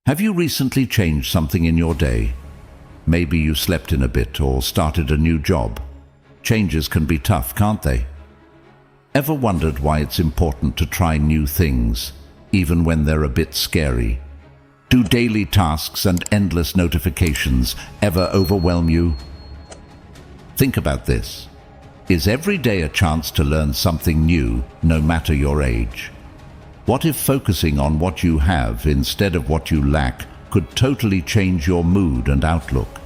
Have you recently changed something in your day? Maybe you slept in a bit or started a new job. Changes can be tough, can't they? Ever wondered why it's important to try new things, even when they're a bit scary? Do daily tasks and endless notifications ever overwhelm you? Think about this. Is every day a chance to learn something new, no matter your age? What if focusing on what you have instead of what you lack could totally change your mood and outlook?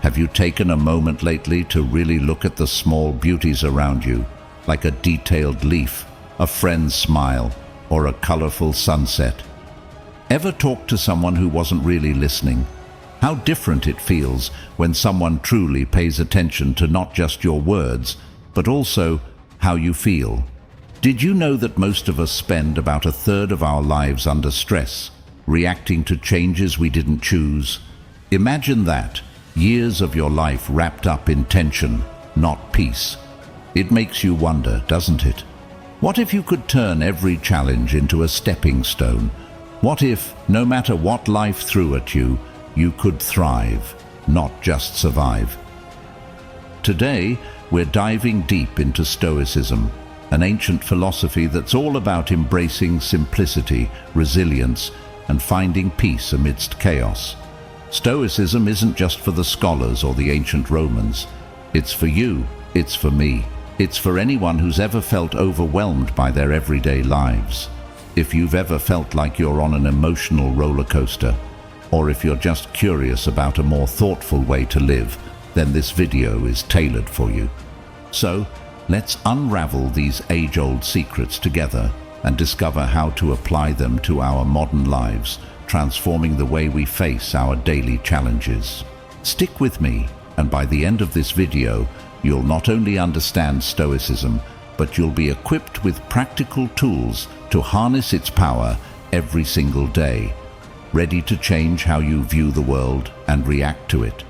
Have you taken a moment lately to really look at the small beauties around you, like a detailed leaf, a friend's smile, or a colorful sunset? Ever talked to someone who wasn't really listening? How different it feels when someone truly pays attention to not just your words, but also how you feel. Did you know that most of us spend about a third of our lives under stress, reacting to changes we didn't choose? Imagine that, years of your life wrapped up in tension, not peace. It makes you wonder, doesn't it? What if you could turn every challenge into a stepping stone? What if, no matter what life threw at you, you could thrive, not just survive? Today, we're diving deep into Stoicism, an ancient philosophy that's all about embracing simplicity, resilience, and finding peace amidst chaos. Stoicism isn't just for the scholars or the ancient Romans. It's for you, it's for me, it's for anyone who's ever felt overwhelmed by their everyday lives. If you've ever felt like you're on an emotional roller coaster, or if you're just curious about a more thoughtful way to live, then this video is tailored for you. So, let's unravel these age-old secrets together and discover how to apply them to our modern lives, transforming the way we face our daily challenges. Stick with me, and by the end of this video, you'll not only understand Stoicism, but you'll be equipped with practical tools to harness its power every single day, ready to change how you view the world and react to it.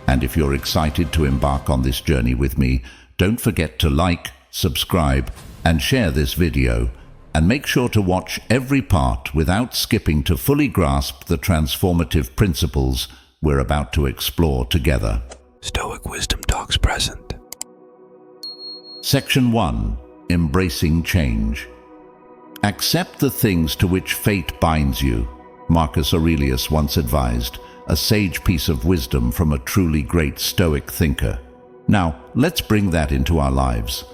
And if you're excited to embark on this journey with me, don't forget to like, subscribe, and share this video, and make sure to watch every part without skipping to fully grasp the transformative principles we're about to explore together. Stoic Wisdom Talks present. Section 1. Embracing Change. Accept the things to which fate binds you, Marcus Aurelius once advised, a sage piece of wisdom from a truly great Stoic thinker. Now, let's bring that into our lives.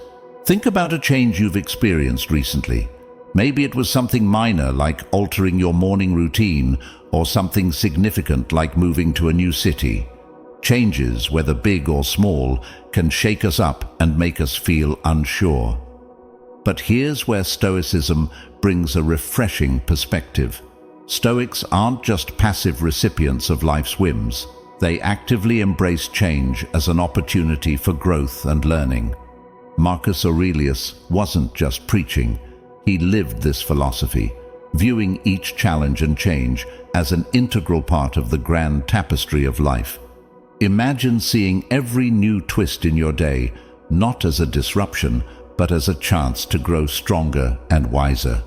Think about a change you've experienced recently. Maybe it was something minor like altering your morning routine, or something significant like moving to a new city. Changes, whether big or small, can shake us up and make us feel unsure. But here's where Stoicism brings a refreshing perspective. Stoics aren't just passive recipients of life's whims. They actively embrace change as an opportunity for growth and learning. Marcus Aurelius wasn't just preaching. He lived this philosophy, viewing each challenge and change as an integral part of the grand tapestry of life. Imagine seeing every new twist in your day not as a disruption, but as a chance to grow stronger and wiser.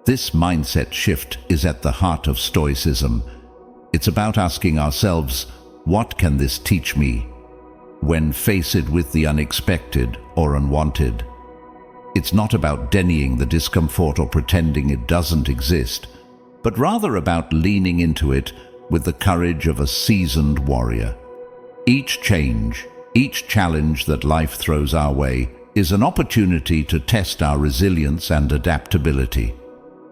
This mindset shift is at the heart of Stoicism. It's about asking ourselves, what can this teach me? When faced with the unexpected or unwanted. It's not about denying the discomfort or pretending it doesn't exist, but rather about leaning into it with the courage of a seasoned warrior. Each change, each challenge that life throws our way is an opportunity to test our resilience and adaptability.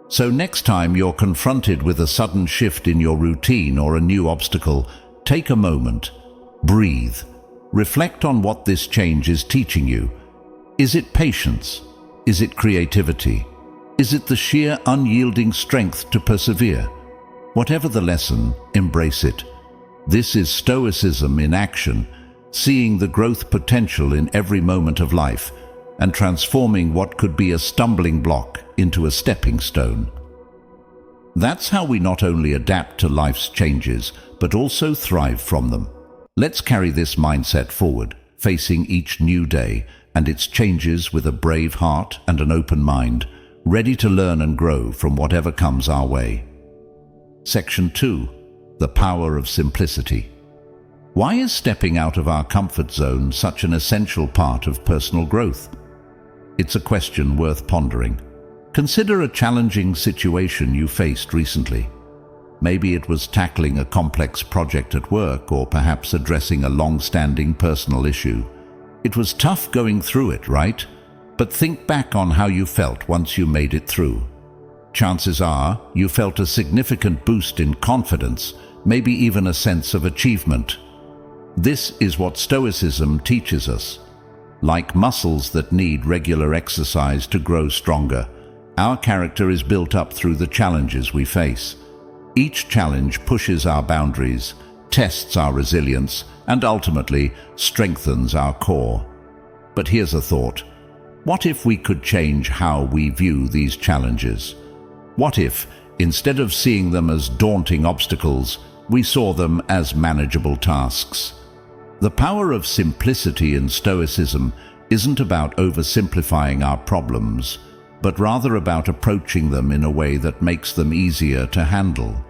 So next time you're confronted with a sudden shift in your routine or a new obstacle, take a moment, breathe, reflect on what this change is teaching you. Is it patience? Is it creativity? Is it the sheer unyielding strength to persevere? Whatever the lesson, embrace it. This is Stoicism in action, seeing the growth potential in every moment of life and transforming what could be a stumbling block into a stepping stone. That's how we not only adapt to life's changes, but also thrive from them. Let's carry this mindset forward, facing each new day and its changes with a brave heart and an open mind, ready to learn and grow from whatever comes our way. Section 2. The power of simplicity. Why is stepping out of our comfort zone such an essential part of personal growth? It's a question worth pondering. Consider a challenging situation you faced recently. Maybe it was tackling a complex project at work, or perhaps addressing a long-standing personal issue. It was tough going through it, right? But think back on how you felt once you made it through. Chances are you felt a significant boost in confidence, maybe even a sense of achievement. This is what Stoicism teaches us. Like muscles that need regular exercise to grow stronger, our character is built up through the challenges we face. Each challenge pushes our boundaries, tests our resilience, and ultimately strengthens our core. But here's a thought. What if we could change how we view these challenges? What if, instead of seeing them as daunting obstacles, we saw them as manageable tasks? The power of simplicity in Stoicism isn't about oversimplifying our problems, but rather about approaching them in a way that makes them easier to handle.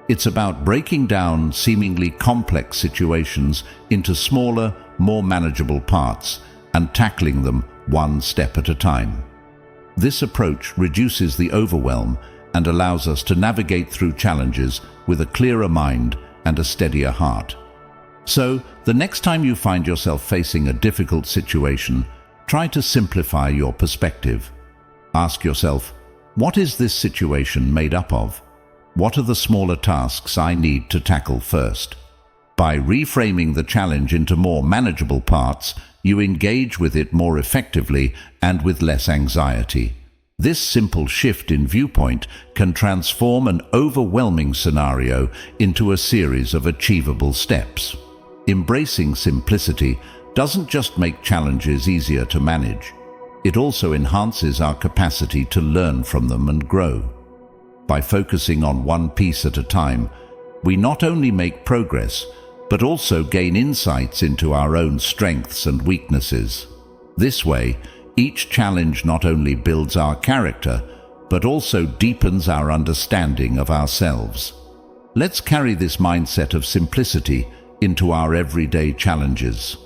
It's about breaking down seemingly complex situations into smaller, more manageable parts and tackling them one step at a time. This approach reduces the overwhelm and allows us to navigate through challenges with a clearer mind and a steadier heart. So, the next time you find yourself facing a difficult situation, try to simplify your perspective. Ask yourself, what is this situation made up of? What are the smaller tasks I need to tackle first? By reframing the challenge into more manageable parts, you engage with it more effectively and with less anxiety. This simple shift in viewpoint can transform an overwhelming scenario into a series of achievable steps. Embracing simplicity doesn't just make challenges easier to manage. It also enhances our capacity to learn from them and grow. By focusing on one piece at a time, we not only make progress, but also gain insights into our own strengths and weaknesses. This way, each challenge not only builds our character, but also deepens our understanding of ourselves. Let's carry this mindset of simplicity into our everyday challenges.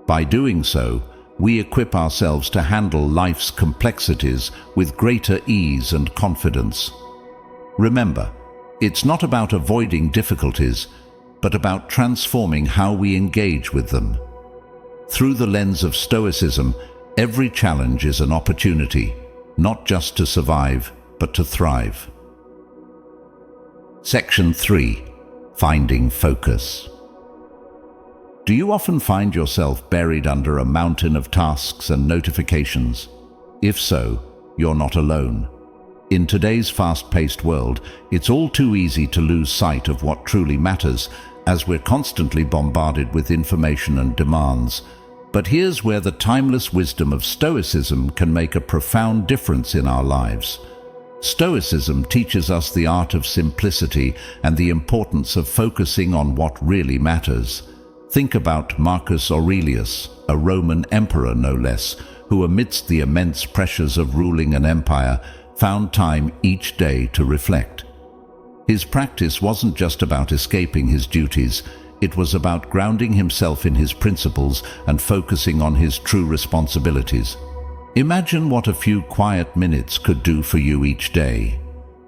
By doing so, we equip ourselves to handle life's complexities with greater ease and confidence. Remember, it's not about avoiding difficulties, but about transforming how we engage with them. Through the lens of Stoicism, every challenge is an opportunity, not just to survive, but to thrive. Section 3. Finding focus. Do you often find yourself buried under a mountain of tasks and notifications? If so, you're not alone. In today's fast-paced world, it's all too easy to lose sight of what truly matters, as we're constantly bombarded with information and demands. But here's where the timeless wisdom of Stoicism can make a profound difference in our lives. Stoicism teaches us the art of simplicity and the importance of focusing on what really matters. Think about Marcus Aurelius, a Roman emperor no less, who amidst the immense pressures of ruling an empire, found time each day to reflect. His practice wasn't just about escaping his duties, it was about grounding himself in his principles and focusing on his true responsibilities. Imagine what a few quiet minutes could do for you each day.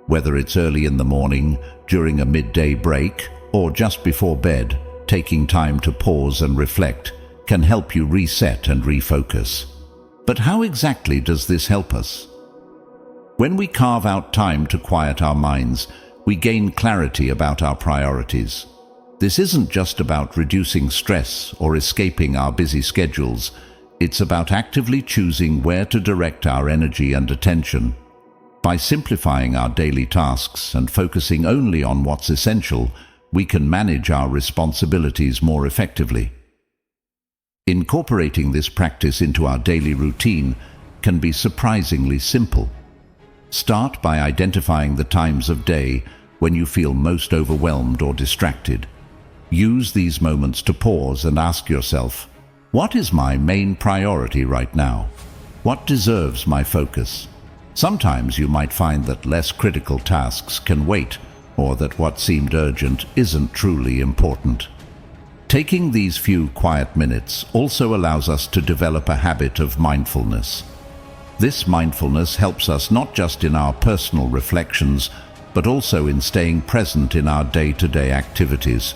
Whether it's early in the morning, during a midday break, or just before bed, taking time to pause and reflect can help you reset and refocus. But how exactly does this help us? When we carve out time to quiet our minds, we gain clarity about our priorities. This isn't just about reducing stress or escaping our busy schedules. It's about actively choosing where to direct our energy and attention. By simplifying our daily tasks and focusing only on what's essential, we can manage our responsibilities more effectively. Incorporating this practice into our daily routine can be surprisingly simple. Start by identifying the times of day when you feel most overwhelmed or distracted. Use these moments to pause and ask yourself, what is my main priority right now? What deserves my focus? Sometimes you might find that less critical tasks can wait, or that what seemed urgent isn't truly important. Taking these few quiet minutes also allows us to develop a habit of mindfulness. This mindfulness helps us not just in our personal reflections, but also in staying present in our day-to-day activities.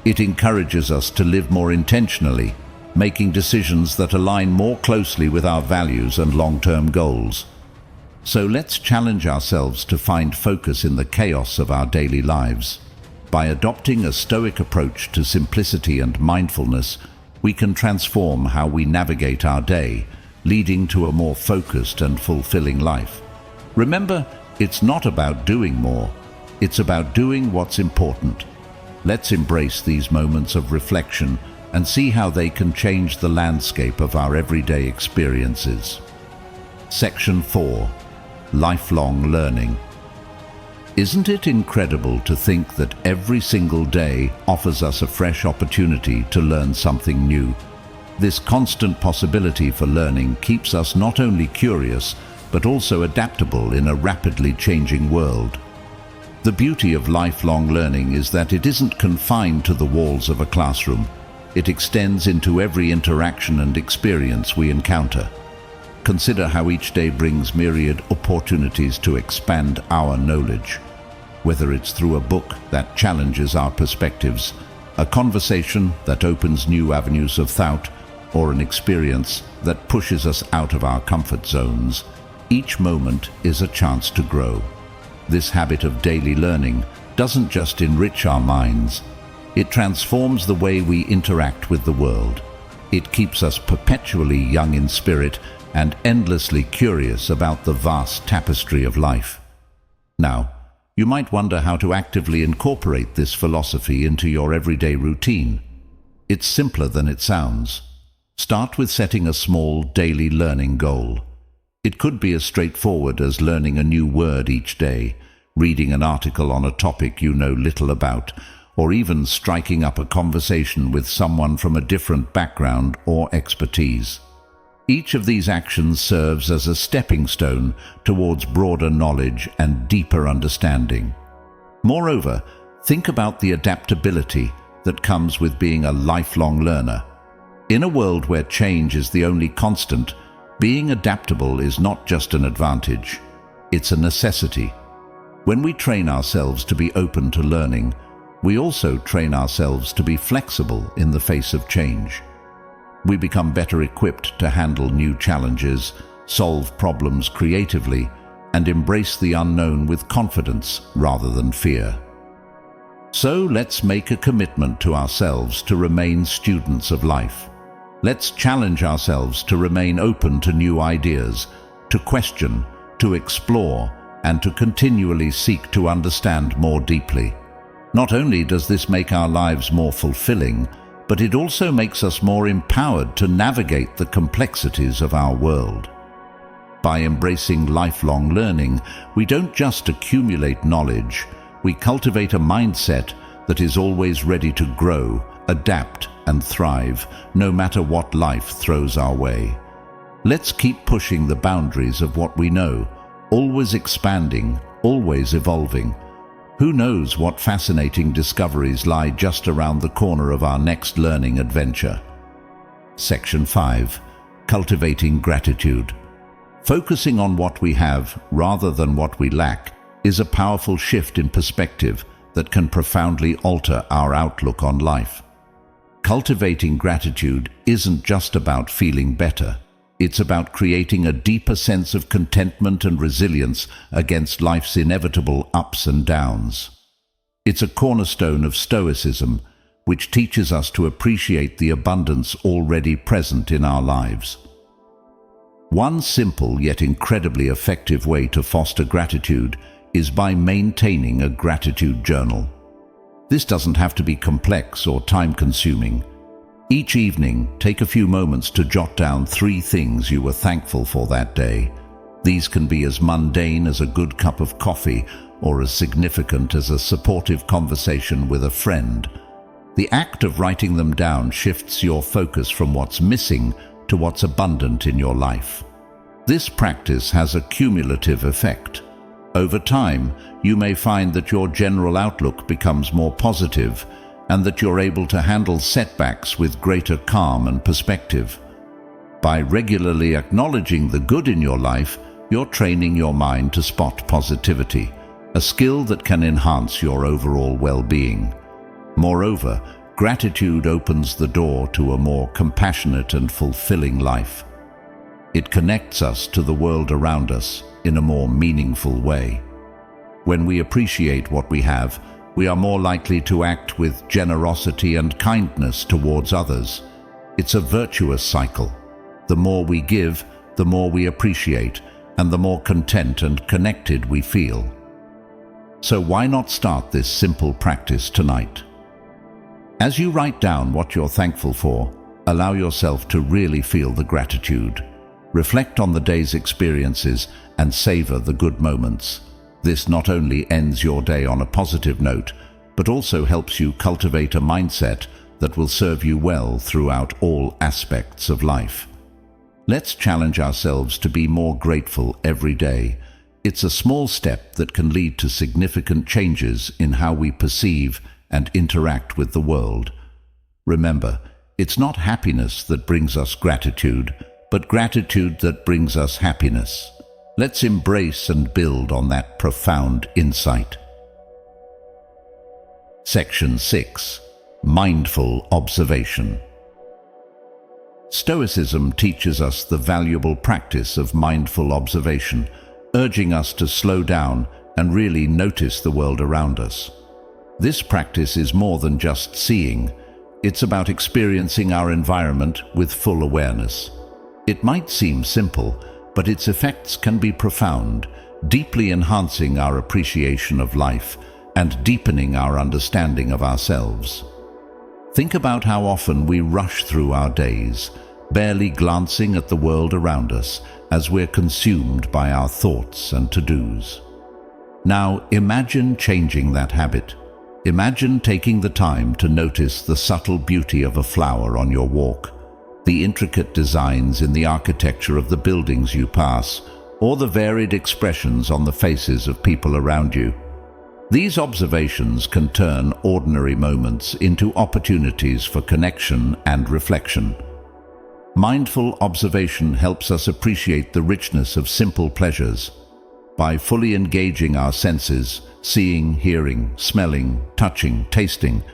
It encourages us to live more intentionally, making decisions that align more closely with our values and long-term goals. So let's challenge ourselves to find focus in the chaos of our daily lives. By adopting a Stoic approach to simplicity and mindfulness, we can transform how we navigate our day, leading to a more focused and fulfilling life. Remember, it's not about doing more, it's about doing what's important. Let's embrace these moments of reflection and see how they can change the landscape of our everyday experiences. Section 4. Lifelong learning. Isn't it incredible to think that every single day offers us a fresh opportunity to learn something new? This constant possibility for learning keeps us not only curious, but also adaptable in a rapidly changing world. The beauty of lifelong learning is that it isn't confined to the walls of a classroom. It extends into every interaction and experience we encounter. Consider how each day brings myriad opportunities to expand our knowledge. Whether it's through a book that challenges our perspectives, a conversation that opens new avenues of thought, or an experience that pushes us out of our comfort zones, each moment is a chance to grow. This habit of daily learning doesn't just enrich our minds, it transforms the way we interact with the world. It keeps us perpetually young in spirit and endlessly curious about the vast tapestry of life. Now, you might wonder how to actively incorporate this philosophy into your everyday routine. It's simpler than it sounds. Start with setting a small daily learning goal. It could be as straightforward as learning a new word each day, reading an article on a topic you know little about, or even striking up a conversation with someone from a different background or expertise. Each of these actions serves as a stepping stone towards broader knowledge and deeper understanding. Moreover, think about the adaptability that comes with being a lifelong learner. In a world where change is the only constant, being adaptable is not just an advantage, it's a necessity. When we train ourselves to be open to learning, we also train ourselves to be flexible in the face of change. We become better equipped to handle new challenges, solve problems creatively, and embrace the unknown with confidence rather than fear. So let's make a commitment to ourselves to remain students of life. Let's challenge ourselves to remain open to new ideas, to question, to explore, and to continually seek to understand more deeply. Not only does this make our lives more fulfilling, but it also makes us more empowered to navigate the complexities of our world. By embracing lifelong learning, we don't just accumulate knowledge, we cultivate a mindset that is always ready to grow, adapt, and thrive, no matter what life throws our way. Let's keep pushing the boundaries of what we know, always expanding, always evolving. Who knows what fascinating discoveries lie just around the corner of our next learning adventure. Section 5. Cultivating Gratitude. Focusing on what we have rather than what we lack is a powerful shift in perspective that can profoundly alter our outlook on life. Cultivating gratitude isn't just about feeling better. It's about creating a deeper sense of contentment and resilience against life's inevitable ups and downs. It's a cornerstone of Stoicism, which teaches us to appreciate the abundance already present in our lives. One simple yet incredibly effective way to foster gratitude is by maintaining a gratitude journal. This doesn't have to be complex or time-consuming. Each evening, take a few moments to jot down 3 things you were thankful for that day. These can be as mundane as a good cup of coffee or as significant as a supportive conversation with a friend. The act of writing them down shifts your focus from what's missing to what's abundant in your life. This practice has a cumulative effect. Over time, you may find that your general outlook becomes more positive and that you're able to handle setbacks with greater calm and perspective. By regularly acknowledging the good in your life, you're training your mind to spot positivity, a skill that can enhance your overall well-being. Moreover, gratitude opens the door to a more compassionate and fulfilling life. It connects us to the world around us in a more meaningful way. When we appreciate what we have, we are more likely to act with generosity and kindness towards others. It's a virtuous cycle. The more we give, the more we appreciate, and the more content and connected we feel. So why not start this simple practice tonight? As you write down what you're thankful for, allow yourself to really feel the gratitude. Reflect on the day's experiences and savor the good moments. This not only ends your day on a positive note, but also helps you cultivate a mindset that will serve you well throughout all aspects of life. Let's challenge ourselves to be more grateful every day. It's a small step that can lead to significant changes in how we perceive and interact with the world. Remember, it's not happiness that brings us gratitude, but gratitude that brings us happiness. Let's embrace and build on that profound insight. Section 6. Mindful Observation. Stoicism teaches us the valuable practice of mindful observation, urging us to slow down and really notice the world around us. This practice is more than just seeing. It's about experiencing our environment with full awareness. It might seem simple, but its effects can be profound, deeply enhancing our appreciation of life and deepening our understanding of ourselves. Think about how often we rush through our days, barely glancing at the world around us as we're consumed by our thoughts and to-dos. Now imagine changing that habit. Imagine taking the time to notice the subtle beauty of a flower on your walk, the intricate designs in the architecture of the buildings you pass, or the varied expressions on the faces of people around you. These observations can turn ordinary moments into opportunities for connection and reflection. Mindful observation helps us appreciate the richness of simple pleasures. By fully engaging our senses, seeing, hearing, smelling, touching, tasting,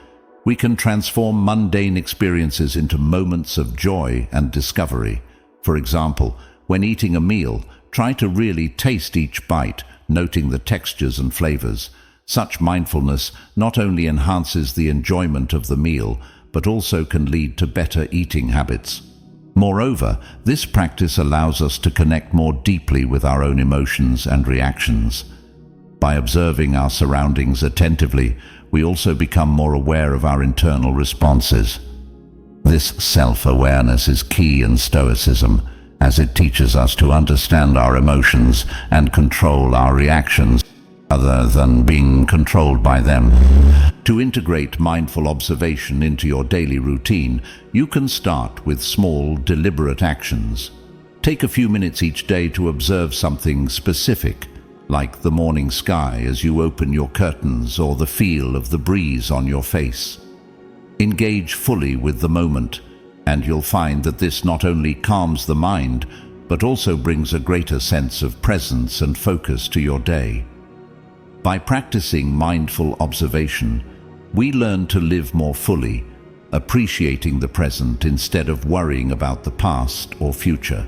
we can transform mundane experiences into moments of joy and discovery. For example, when eating a meal, try to really taste each bite, noting the textures and flavors. Such mindfulness not only enhances the enjoyment of the meal, but also can lead to better eating habits. Moreover, this practice allows us to connect more deeply with our own emotions and reactions. By observing our surroundings attentively, we also become more aware of our internal responses. This self-awareness is key in Stoicism, as it teaches us to understand our emotions and control our reactions, rather than being controlled by them. To integrate mindful observation into your daily routine, you can start with small, deliberate actions. Take a few minutes each day to observe something specific, like the morning sky as you open your curtains or the feel of the breeze on your face. Engage fully with the moment, and you'll find that this not only calms the mind, but also brings a greater sense of presence and focus to your day. By practicing mindful observation, we learn to live more fully, appreciating the present instead of worrying about the past or future.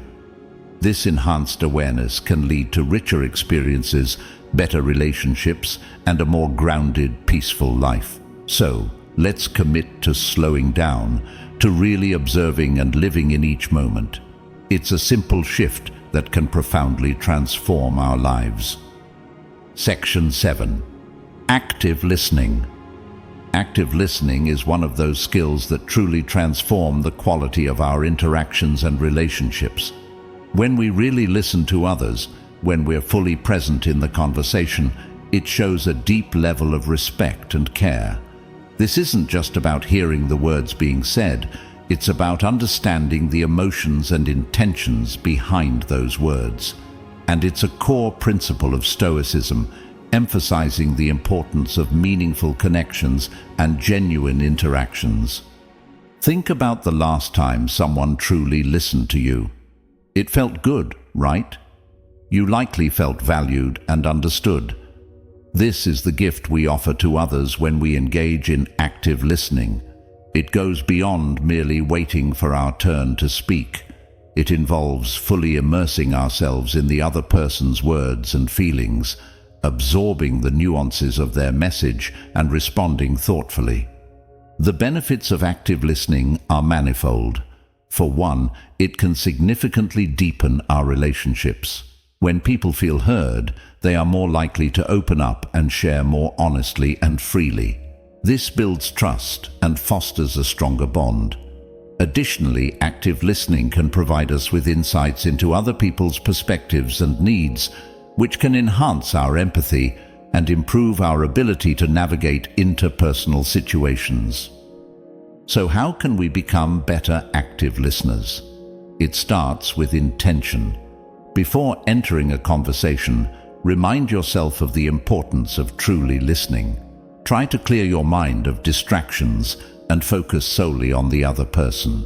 This enhanced awareness can lead to richer experiences, better relationships, and a more grounded, peaceful life. So, let's commit to slowing down, to really observing and living in each moment. It's a simple shift that can profoundly transform our lives. Section 7. Active listening. Active listening is one of those skills that truly transform the quality of our interactions and relationships. When we really listen to others, when we're fully present in the conversation, it shows a deep level of respect and care. This isn't just about hearing the words being said, it's about understanding the emotions and intentions behind those words. and it's a core principle of Stoicism, emphasizing the importance of meaningful connections and genuine interactions. Think about the last time someone truly listened to you. It felt good, right? You likely felt valued and understood. This is the gift we offer to others when we engage in active listening. It goes beyond merely waiting for our turn to speak. It involves fully immersing ourselves in the other person's words and feelings, absorbing the nuances of their message and responding thoughtfully. The benefits of active listening are manifold. For one, it can significantly deepen our relationships. When people feel heard, they are more likely to open up and share more honestly and freely. This builds trust and fosters a stronger bond. Additionally, active listening can provide us with insights into other people's perspectives and needs, which can enhance our empathy and improve our ability to navigate interpersonal situations. So how can we become better active listeners? It starts with intention. Before entering a conversation, remind yourself of the importance of truly listening. Try to clear your mind of distractions and focus solely on the other person.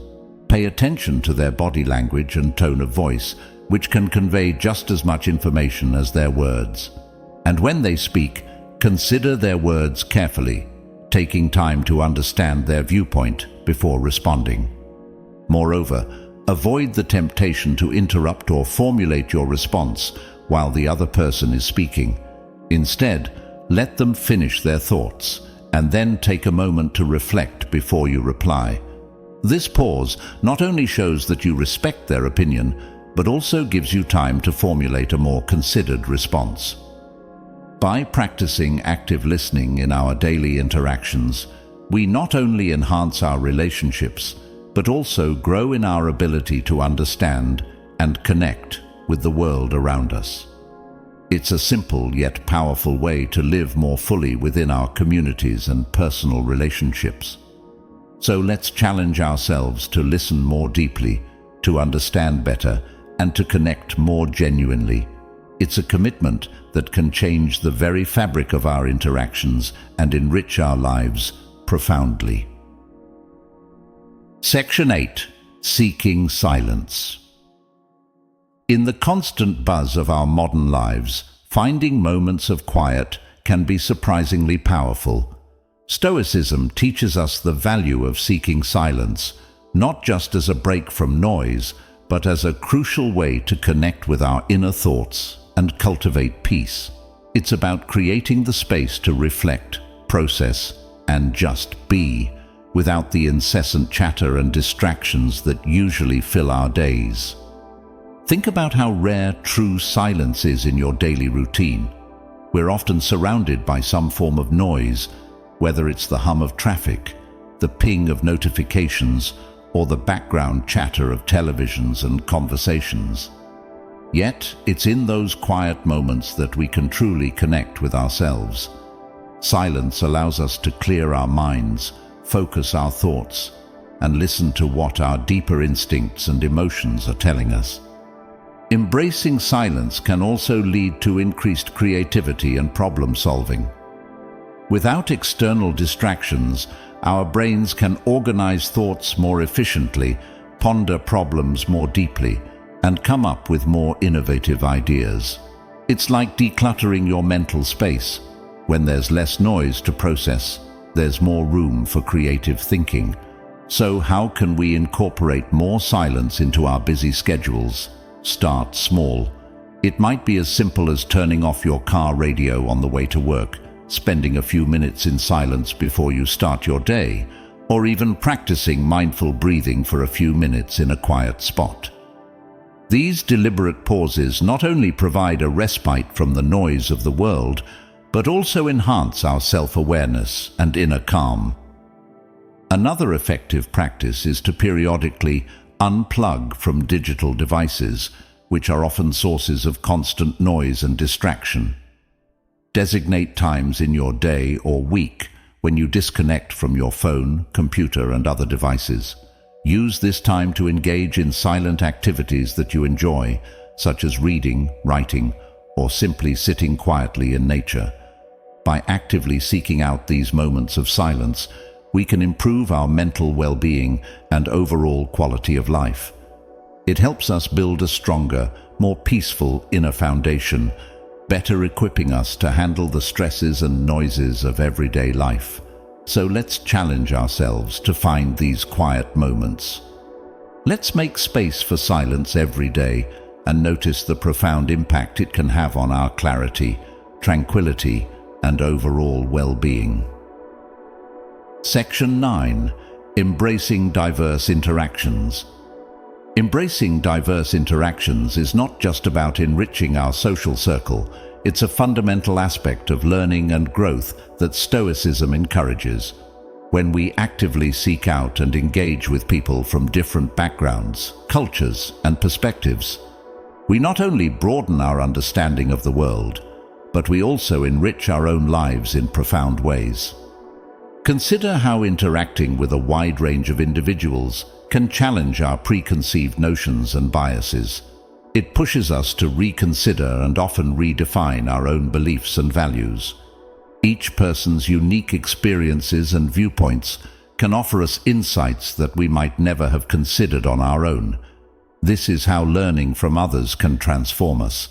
Pay attention to their body language and tone of voice, which can convey just as much information as their words. And when they speak, consider their words carefully, taking time to understand their viewpoint before responding. Moreover, avoid the temptation to interrupt or formulate your response while the other person is speaking. Instead, let them finish their thoughts and then take a moment to reflect before you reply. This pause not only shows that you respect their opinion, but also gives you time to formulate a more considered response. By practicing active listening in our daily interactions, we not only enhance our relationships, but also grow in our ability to understand and connect with the world around us. It's a simple yet powerful way to live more fully within our communities and personal relationships. So let's challenge ourselves to listen more deeply, to understand better, and to connect more genuinely. It's a commitment that can change the very fabric of our interactions and enrich our lives profoundly. Section 8. Seeking silence. In the constant buzz of our modern lives, finding moments of quiet can be surprisingly powerful. Stoicism teaches us the value of seeking silence, not just as a break from noise, but as a crucial way to connect with our inner thoughts and cultivate peace. It's about creating the space to reflect, process, and just be, without the incessant chatter and distractions that usually fill our days. Think about how rare true silence is in your daily routine. We're often surrounded by some form of noise, whether it's the hum of traffic, the ping of notifications, or the background chatter of televisions and conversations. Yet, it's in those quiet moments that we can truly connect with ourselves. Silence allows us to clear our minds, focus our thoughts, and listen to what our deeper instincts and emotions are telling us. Embracing silence can also lead to increased creativity and problem-solving. Without external distractions, our brains can organize thoughts more efficiently, ponder problems more deeply, and come up with more innovative ideas. It's like decluttering your mental space. When there's less noise to process, there's more room for creative thinking. So how can we incorporate more silence into our busy schedules? Start small. It might be as simple as turning off your car radio on the way to work, spending a few minutes in silence before you start your day, or even practicing mindful breathing for a few minutes in a quiet spot. These deliberate pauses not only provide a respite from the noise of the world, but also enhance our self-awareness and inner calm. Another effective practice is to periodically unplug from digital devices, which are often sources of constant noise and distraction. Designate times in your day or week when you disconnect from your phone, computer, and other devices. Use this time to engage in silent activities that you enjoy, such as reading, writing, or simply sitting quietly in nature. By actively seeking out these moments of silence, we can improve our mental well-being and overall quality of life. It helps us build a stronger, more peaceful inner foundation, better equipping us to handle the stresses and noises of everyday life. So let's challenge ourselves to find these quiet moments. Let's make space for silence every day and notice the profound impact it can have on our clarity, tranquility, and overall well-being. Section 9. Embracing diverse interactions. Embracing diverse interactions is not just about enriching our social circle, it's a fundamental aspect of learning and growth that Stoicism encourages. When we actively seek out and engage with people from different backgrounds, cultures, and perspectives, we not only broaden our understanding of the world, but we also enrich our own lives in profound ways. Consider how interacting with a wide range of individuals can challenge our preconceived notions and biases. It pushes us to reconsider and often redefine our own beliefs and values. Each person's unique experiences and viewpoints can offer us insights that we might never have considered on our own. This is how learning from others can transform us,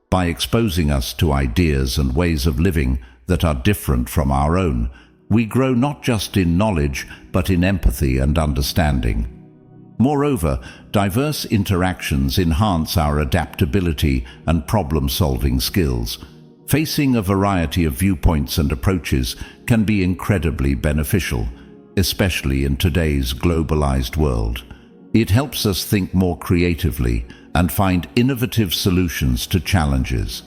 by exposing us to ideas and ways of living that are different from our own. We grow not just in knowledge, but in empathy and understanding. Moreover, diverse interactions enhance our adaptability and problem-solving skills. Facing a variety of viewpoints and approaches can be incredibly beneficial, especially in today's globalized world. It helps us think more creatively and find innovative solutions to challenges.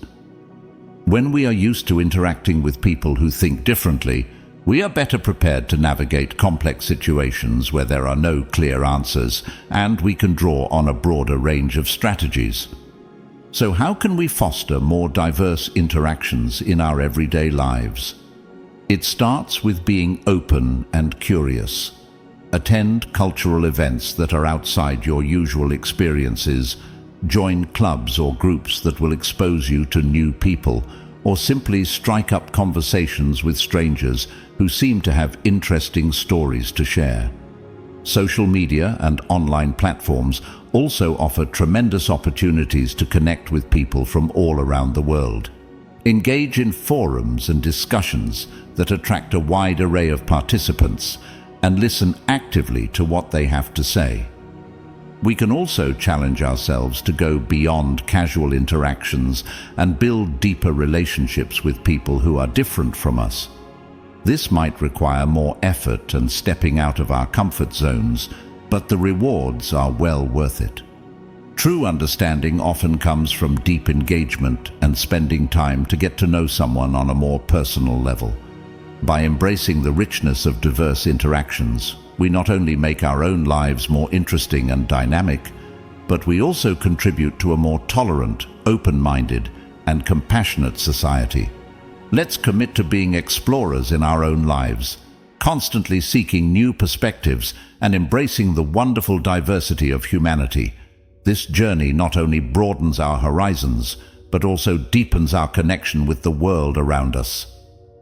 When we are used to interacting with people who think differently, we are better prepared to navigate complex situations where there are no clear answers, and we can draw on a broader range of strategies. So how can we foster more diverse interactions in our everyday lives? It starts with being open and curious. Attend cultural events that are outside your usual experiences, join clubs or groups that will expose you to new people, or simply strike up conversations with strangers who seem to have interesting stories to share. Social media and online platforms also offer tremendous opportunities to connect with people from all around the world. Engage in forums and discussions that attract a wide array of participants and listen actively to what they have to say. We can also challenge ourselves to go beyond casual interactions and build deeper relationships with people who are different from us. This might require more effort and stepping out of our comfort zones, but the rewards are well worth it. True understanding often comes from deep engagement and spending time to get to know someone on a more personal level. By embracing the richness of diverse interactions, we not only make our own lives more interesting and dynamic, but we also contribute to a more tolerant, open-minded, and compassionate society. Let's commit to being explorers in our own lives, constantly seeking new perspectives and embracing the wonderful diversity of humanity. This journey not only broadens our horizons, but also deepens our connection with the world around us.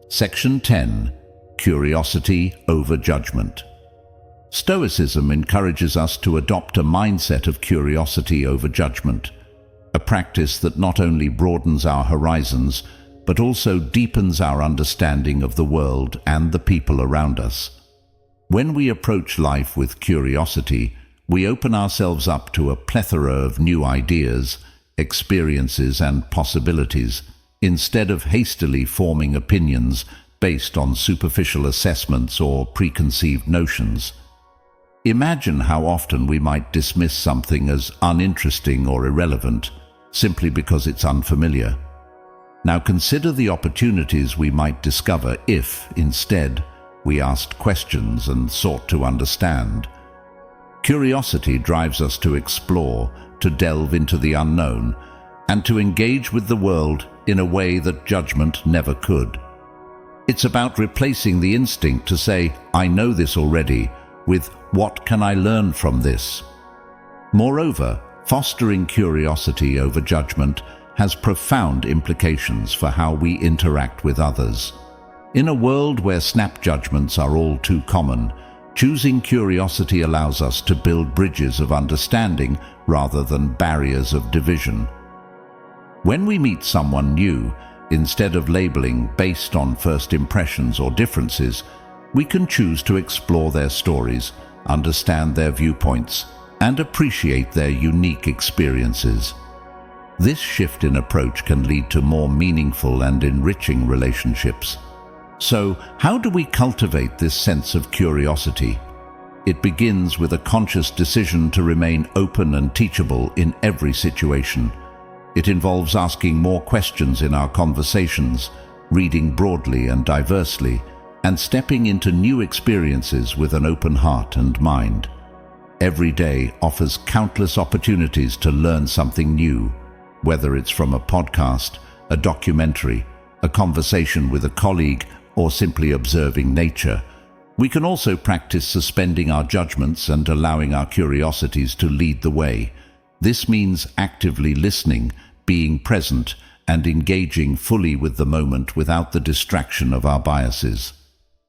Section 10. Curiosity over judgment. Stoicism encourages us to adopt a mindset of curiosity over judgment, a practice that not only broadens our horizons, but also deepens our understanding of the world and the people around us. When we approach life with curiosity, we open ourselves up to a plethora of new ideas, experiences, and possibilities, instead of hastily forming opinions based on superficial assessments or preconceived notions. Imagine how often we might dismiss something as uninteresting or irrelevant simply because it's unfamiliar. Now consider the opportunities we might discover if, instead, we asked questions and sought to understand. Curiosity drives us to explore, to delve into the unknown, and to engage with the world in a way that judgment never could. It's about replacing the instinct to say, "I know this already," with "what can I learn from this?" Moreover, Fostering curiosity over judgment has profound implications for how we interact with others. In a world where snap judgments are all too common, choosing curiosity allows us to build bridges of understanding rather than barriers of division. When we meet someone new, instead of labeling based on first impressions or differences, we can choose to explore their stories, understand their viewpoints, and appreciate their unique experiences. This shift in approach can lead to more meaningful and enriching relationships. So, how do we cultivate this sense of curiosity? It begins with a conscious decision to remain open and teachable in every situation. It involves asking more questions in our conversations, reading broadly and diversely, and stepping into new experiences with an open heart and mind. Every day offers countless opportunities to learn something new, whether it's from a podcast, a documentary, a conversation with a colleague, or simply observing nature. We can also practice suspending our judgments and allowing our curiosities to lead the way. This means actively listening, being present, and engaging fully with the moment without the distraction of our biases.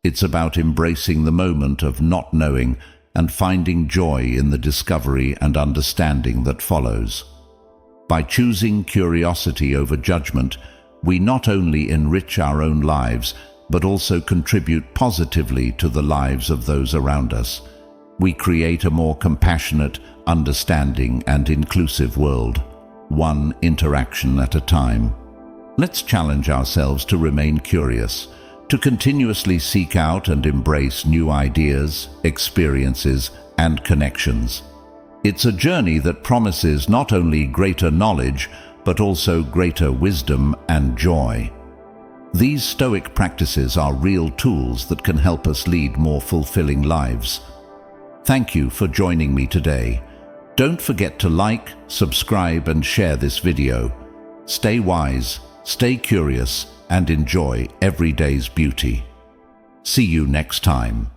It's about embracing the moment of not knowing and finding joy in the discovery and understanding that follows. By choosing curiosity over judgment, we not only enrich our own lives, but also contribute positively to the lives of those around us. We create a more compassionate, understanding, and inclusive world, one interaction at a time. Let's challenge ourselves to remain curious, to continuously seek out and embrace new ideas, experiences, and connections. It's a journey that promises not only greater knowledge, but also greater wisdom and joy. These Stoic practices are real tools that can help us lead more fulfilling lives. Thank you for joining me today. Don't forget to like, subscribe, and share this video. Stay wise, stay curious, and enjoy every day's beauty. See you next time.